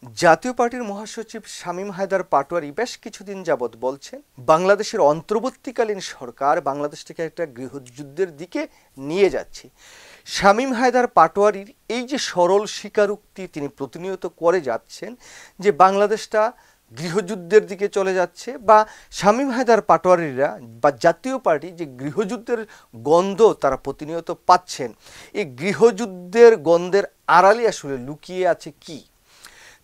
জাতীয় পার্টির মহাসচিব শামীম হায়দার পাটোয়ারি বেশ কিছুদিন যাবৎ বলছেন বাংলাদেশের অন্তর্বর্তীকালীন সরকার বাংলাদেশটাকে একটা গৃহযুদ্ধের দিকে নিয়ে যাচ্ছে। শামীম হায়দার পাটোয়ারির এই যে সরল স্বীকারোক্তি তিনি প্রতিনিয়ত করে যাচ্ছেন যে বাংলাদেশটা গৃহযুদ্ধের দিকে চলে যাচ্ছে, বা শামীম হায়দার পাটোয়ারিরা বা জাতীয় পার্টি যে গৃহযুদ্ধের গন্ধ তারা প্রতিনিয়ত পাচ্ছেন, এই গৃহযুদ্ধের গন্ধের আড়ালে আসলে লুকিয়ে আছে কি?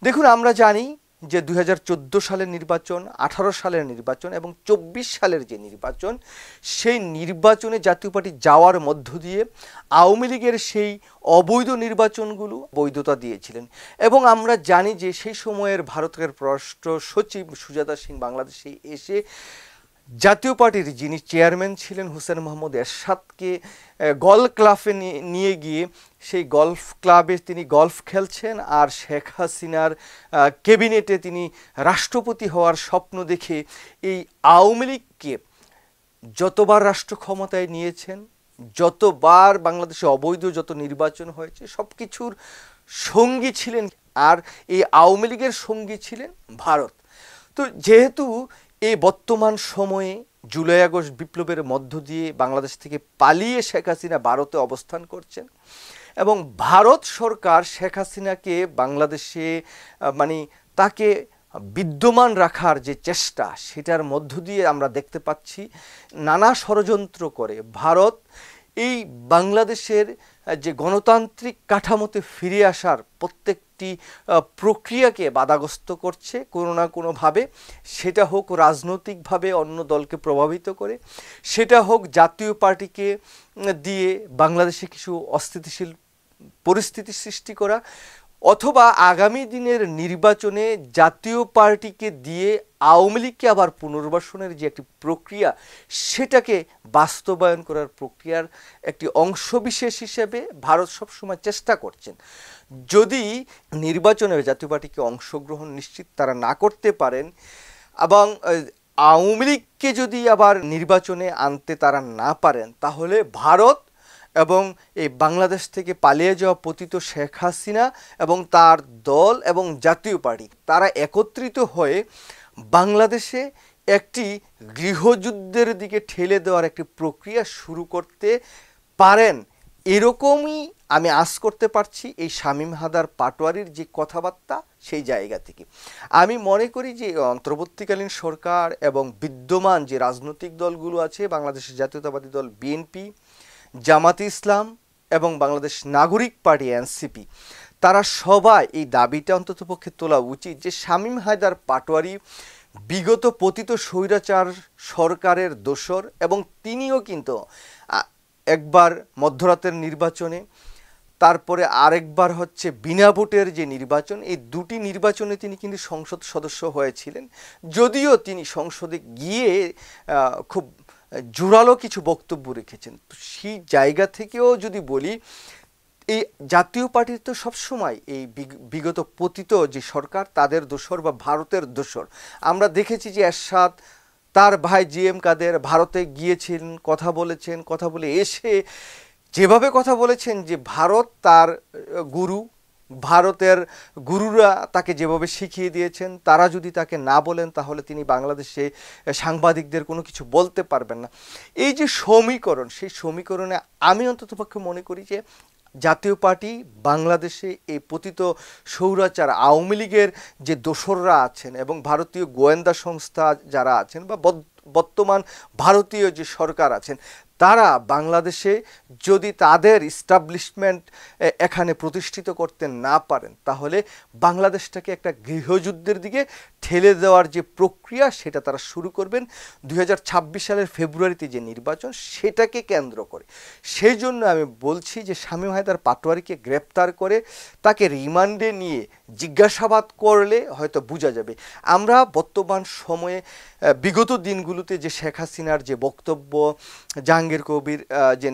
দেখুন, আমরা জানি যে 2014 সালের নির্বাচন, 18 সালের নির্বাচন এবং 24 সালের যে নির্বাচন, সেই নির্বাচনে জাতীয় পার্টি যাওয়ার মধ্য দিয়ে আওয়ামী লীগের সেই অবৈধ নির্বাচনগুলো বৈধতা দিয়েছিলেন। এবং আমরা জানি যে সেই সময়ের ভারতের পররাষ্ট্র সচিব সুজাতা সিং বাংলাদেশে এসে জাতীয় পার্টির যিনি চেয়ারম্যান ছিলেন হোসেন মোহাম্মদ এরশাদকে গল্ফ ক্লাবে নিয়ে গিয়ে সেই গল্ফ ক্লাবে তিনি গল্ফ খেলছেন, আর শেখ হাসিনার ক্যাবিনেটে তিনি রাষ্ট্রপতি হওয়ার স্বপ্ন দেখে এই আওয়ামী লীগকে যতবার রাষ্ট্র ক্ষমতায় নিয়েছেন, যতবার বাংলাদেশে অবৈধ যত নির্বাচন হয়েছে সব কিছুর সঙ্গী ছিলেন, আর এই আওয়ামী লীগের সঙ্গী ছিলেন ভারত। তো যেহেতু এই বর্তমান সময়ে জুলাই আগস্ট বিপ্লবের মধ্য দিয়ে বাংলাদেশ থেকে পালিয়ে শেখ হাসিনা ভারতে অবস্থান করছেন এবং ভারত সরকার শেখ হাসিনাকে বাংলাদেশে তাকে বিদ্যমান রাখার যে চেষ্টা, সেটার মধ্য দিয়ে আমরা দেখতে পাচ্ছি নানা ষড়যন্ত্র করে ভারত এই বাংলাদেশের যে গণতান্ত্রিক কাঠামোতে ফিরে আসার প্রত্যেকটি প্রক্রিয়াকে বাধাগ্রস্ত করছে কোনো না কোনোভাবে। সেটা হোক রাজনৈতিকভাবে অন্য দলকে প্রভাবিত করে, সেটা হোক জাতীয় পার্টিকে দিয়ে বাংলাদেশে কিছু অস্থিতিশীল পরিস্থিতি সৃষ্টি করা, অথবা আগামী দিনের নির্বাচনে জাতীয় পার্টিকে দিয়ে আওয়ামী লীগকে আবার পুনর্বাসনের যে একটি প্রক্রিয়া, সেটাকে বাস্তবায়ন করার প্রক্রিয়ার একটি অংশবিশেষ হিসেবে ভারত সবসময় চেষ্টা করছেন। যদি নির্বাচনে জাতীয় পার্টিকে অংশগ্রহণ নিশ্চিত তারা না করতে পারেন এবং আওয়ামী লীগকে যদি আবার নির্বাচনে আনতে তারা না পারেন, তাহলে ভারত এবং এই বাংলাদেশ থেকে পালিয়ে যাওয়া পতিত শেখ হাসিনা এবং তার দল এবং জাতীয় পার্টি তারা একত্রিত হয়ে বাংলাদেশে একটি গৃহযুদ্ধের দিকে ঠেলে দেওয়ার একটি প্রক্রিয়া শুরু করতে পারেন। এরকমই আমি আশা করতে পারছি এই শামীম হায়দার পাটোয়ারির যে কথাবার্তা, সেই জায়গা থেকে আমি মনে করি যে অন্তর্বর্তীকালীন সরকার এবং বিদ্যমান যে রাজনৈতিক দলগুলো আছে, বাংলাদেশের জাতীয়তাবাদী দল বিএনপি, জামাতে ইসলাম এবং বাংলাদেশ নাগরিক পার্টি এনসিপি, তারা সবাই এই দাবিটা অন্ততপক্ষে তোলা উচিত যে শামীম হায়দার পাটোয়ারি বিগত পতিত স্বৈরাচার সরকারের দোসর, এবং তিনিও কিন্তু একবার মধ্যরাতের নির্বাচনে, তারপরে আরেকবার হচ্ছে বিনা ভোটের যে নির্বাচন, এই দুটি নির্বাচনে তিনি কিন্তু সংসদ সদস্য হয়েছিলেন। যদিও তিনি সংসদে গিয়ে খুব জোরালো কিছু বক্তব্য রেখেছেন। তো সেই জায়গা থেকেও যদি বলি, এই জাতীয় পার্টির তো সবসময় এই বিগত পতিত যে সরকার তাদের দোসর বা ভারতের দোসর। আমরা দেখেছি যে এরশাদ তার ভাই জিএম কাদের ভারতে গিয়েছিলেন, কথা বলেছেন, কথা বলে এসে যেভাবে কথা বলেছেন যে ভারত তার গুরু, ভারতের গুরুরা তাকে যেভাবে শিখিয়ে দিয়েছেন, তারা যদি তাকে না বলেন তাহলে তিনি বাংলাদেশে সাংবাদিকদের কোনো কিছু বলতে পারবেন না। এই যে সমীকরণ, সেই সমীকরণে আমি অন্ততপক্ষে মনে করি যে জাতীয় পার্টি বাংলাদেশে এই পতিত স্বৈরাচার আওয়ামী লীগের যে দোসররা আছেন এবং ভারতীয় গোয়েন্দা সংস্থা যারা আছেন বা বর্তমান ভারতীয় যে সরকার আছেন, তারা বাংলাদেশে যদি তাদের ইস্টাবলিশমেন্ট এখানে প্রতিষ্ঠিত করতে না পারেন, তাহলে বাংলাদেশটাকে একটা গৃহযুদ্ধের দিকে ঠেলে দেওয়ার যে প্রক্রিয়া, সেটা তারা শুরু করবেন 2026 সালের ফেব্রুয়ারিতে যে নির্বাচন, সেটাকে কেন্দ্র করে। সেই জন্য আমি বলছি যে শামীম হায়দার পাটোয়ারিকে গ্রেপ্তার করে তাকে রিমান্ডে নিয়ে জিজ্ঞাসাবাদ করলে হয়তো বোঝা যাবে। আমরা বর্তমান সময়ে বিগত দিনগুলোতে যে শেখ হাসিনার যে বক্তব্য, জাহাঙ্গীর কবির যে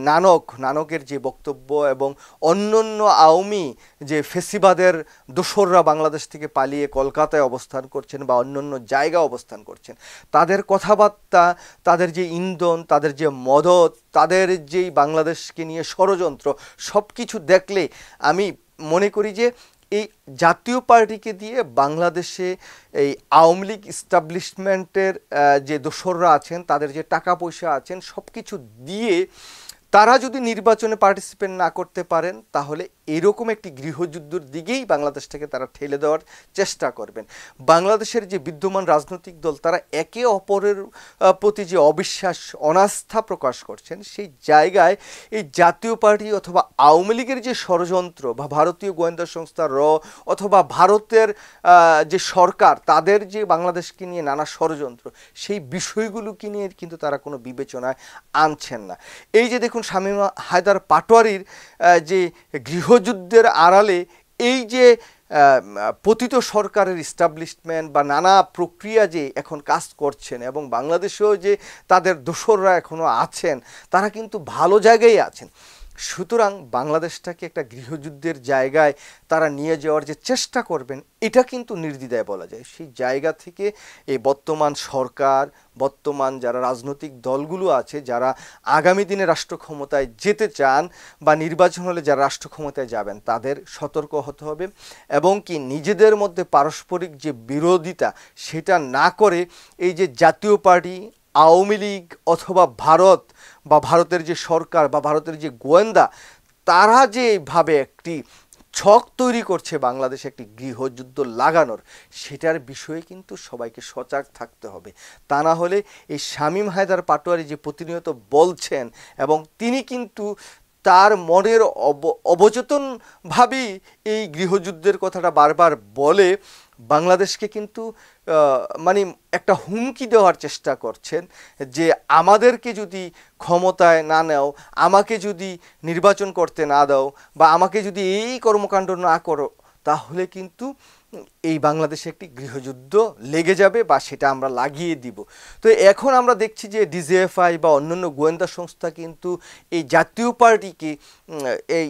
নানকের যে বক্তব্য এবং অন্যান্য আওয়ামী যে ফেসিবাদের দোসররা বাংলাদেশ থেকে পালিয়ে কলকাতায় অবস্থান করছেন বা অন্যান্য জায়গা অবস্থান করছেন, তাদের কথাবার্তা, তাদের যে ইন্ধন, তাদের যে মদত, তাদের যেই বাংলাদেশকে নিয়ে ষড়যন্ত্র, সব কিছু দেখলে আমি মনে করি যে এই জাতীয় পার্টিকে দিয়ে বাংলাদেশে এই আওয়ামী লীগ ইস্টাবলিশমেন্টের যে দোসররা আছেন, তাদের যে টাকা পয়সা আছেন, সব কিছু দিয়ে তারা যদি নির্বাচনে পার্টিসিপেট না করতে পারেন, তাহলে এরকম একটি গৃহযুদ্ধের দিকেই বাংলাদেশটাকে তারা ঠেলে দেওয়ার চেষ্টা করবেন। বাংলাদেশের যে বিদ্যমান রাজনৈতিক দল, তারা একে অপরের প্রতি যে অবিশ্বাস, অনাস্থা প্রকাশ করছেন, সেই জায়গায় এই জাতীয় পার্টি অথবা আওয়ামী লীগের যে ষড়যন্ত্র বা ভারতীয় গোয়েন্দা সংস্থা অথবা ভারতের যে সরকার, তাদের যে বাংলাদেশকে নিয়ে নানা ষড়যন্ত্র, সেই বিষয়গুলোকে নিয়ে কিন্তু তারা কোনো বিবেচনায় আনছেন না। এই যে দেখুন, শামীম হায়দার পাটোয়ারির যে গৃহযুদ্ধের আড়ালে এই যে পতিত সরকারের ইস্টাবলিশমেন্ট বা নানা প্রক্রিয়া যে এখন কাজ করছেন, এবং বাংলাদেশেও যে তাদের দোসররা এখনও আছেন, তারা কিন্তু ভালো জায়গায় আছেন। সুতরাং বাংলাদেশটাকে একটা গৃহযুদ্ধের জায়গায় তারা নিয়ে যাওয়ার যে চেষ্টা করবেন, এটা কিন্তু নির্দ্বিধায় বলা যায়। সেই জায়গা থেকে এই বর্তমান সরকার, বর্তমান যারা রাজনৈতিক দলগুলো আছে, যারা আগামী দিনে রাষ্ট্র ক্ষমতায় যেতে চান বা নির্বাচন হলে যারা রাষ্ট্র ক্ষমতায় যাবেন, তাদের সতর্ক হতে হবে এবং কি নিজেদের মধ্যে পারস্পরিক যে বিরোধিতা, সেটা না করে এই যে জাতীয় পার্টি, আওয়ামী লীগ অথবা ভারত বা ভারতের যে সরকার বা ভারতের যে গোয়েন্দা, তারা যেভাবে একটি ছক তৈরি করছে বাংলাদেশে একটি গৃহযুদ্ধ লাগানোর, সেটার বিষয়ে কিন্তু সবাইকে সজাগ থাকতে হবে। তা না হলে এই শামীম হায়দার পাটোয়ারি যে প্রতিনিয়ত বলছেন, এবং তিনি কিন্তু তার মনের অবচেতনভাবেই এই গৃহযুদ্ধের কথাটা বারবার বলে বাংলাদেশকে কিন্তু মানে একটা হুমকি দেওয়ার চেষ্টা করছেন যে আমাদেরকে যদি ক্ষমতায় না নাও, আমাকে যদি নির্বাচন করতে না দাও, বা আমাকে যদি এই কর্মকাণ্ড না করো, তাহলে কিন্তু এই বাংলাদেশে একটি গৃহযুদ্ধ লেগে যাবে বা সেটা আমরা লাগিয়ে দিব। তো এখন আমরা দেখছি যে ডিজিএফআই বা অন্যান্য গোয়েন্দা সংস্থা কিন্তু এই জাতীয় পার্টিকে এই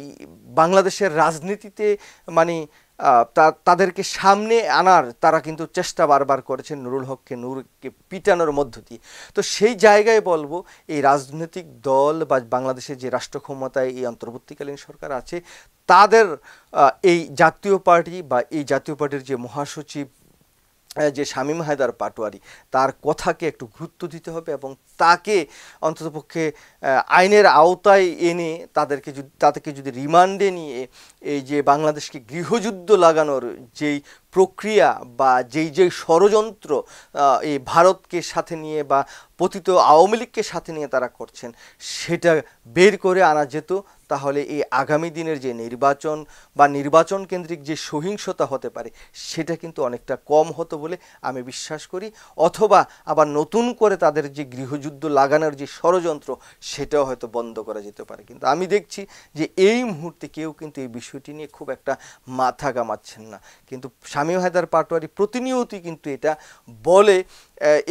বাংলাদেশের রাজনীতিতে মানে তাদেরকে সামনে আনার তারা কিন্তু চেষ্টা বারবার করেছেন, নুরুল হককে নূরকে পিটানোর মধ্য দিয়ে। তো সেই জায়গায় বলবো, এই রাজনৈতিক দল বা বাংলাদেশের যে রাষ্ট্র ক্ষমতায় এই অন্তর্বর্তীকালীন সরকার আছে, তাদের এই জাতীয় পার্টি বা এই জাতীয় পার্টির যে মহাসচিব যে শামীম হায়দার পাটোয়ারি, তার কথাকে একটু গুরুত্ব দিতে হবে এবং তাকে অন্ততপক্ষে আইনের আওতায় এনে তাদেরকে যদি রিমান্ডে নিয়ে এই যে বাংলাদেশকে গৃহযুদ্ধ লাগানোর যেই প্রক্রিয়া বা যেই ষড়যন্ত্র এই ভারতকে সাথে নিয়ে বা পতিত আওয়ামী লীগকে সাথে নিয়ে তারা করছেন, সেটা বের করে আনা যেত, তাহলে এই আগামী দিনের যে নির্বাচন বা নির্বাচন কেন্দ্রিক যে সহিংসতা হতে পারে, সেটা কিন্তু অনেকটা কম হতো বলে আমি বিশ্বাস করি। অথবা আবার নতুন করে তাদের যে গৃহযুদ্ধ লাগানোর যে ষড়যন্ত্র, সেটাও হয়তো বন্ধ করা যেতে পারে। কিন্তু আমি দেখছি যে এই মুহূর্তে কেউ কিন্তু এই বিষয়টি নিয়ে খুব একটা মাথা ঘামাচ্ছেন না। কিন্তু শামীম হায়দার পাটোয়ারি প্রতিনিয়তই কিন্তু এটা বলে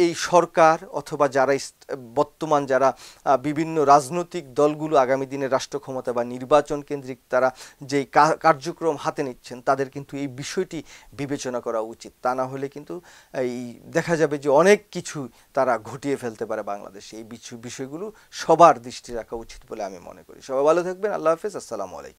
এই সরকার অথবা যারা বর্তমান যারা বিভিন্ন রাজনৈতিক দলগুলো আগামী দিনের রাষ্ট্র ক্ষমতা বা নির্বাচন কেন্দ্রিক তারা যেই কার্যক্রম হাতে নিচ্ছেন, তাদের কিন্তু এই বিষয়টি বিবেচনা করা উচিত। তা না হলে কিন্তু এই দেখা যাবে যে অনেক কিছু তারা ঘটিয়ে ফেলতে পারে বাংলাদেশে। এই বিষয়গুলো সবার দৃষ্টি রাখা উচিত বলে আমি মনে করি। সবাই ভালো থাকবেন। আল্লাহ হাফেজ। আসসালামু আলাইকুম।